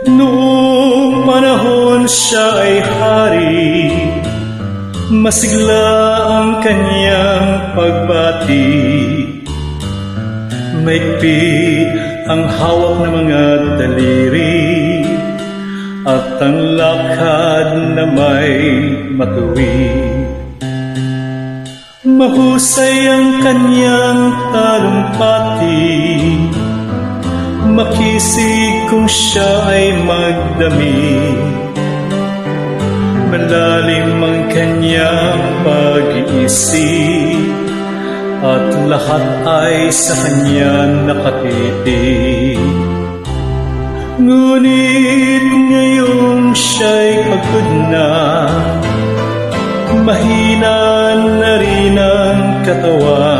Noong panahon siya ay hari, masigla ang kanyang pagbati. Maigpit ang hawak ng mga daliri, at ang lakad na may matuwid. Mahusay ang kanyang talumpati, makisig kung siya ay magdamit. Malalim ang kanyang pag-iisip, at lahat ay sa kanya nakatitig. Ngunit ngayong siya'y pagod na, mahina na rin ang katawan.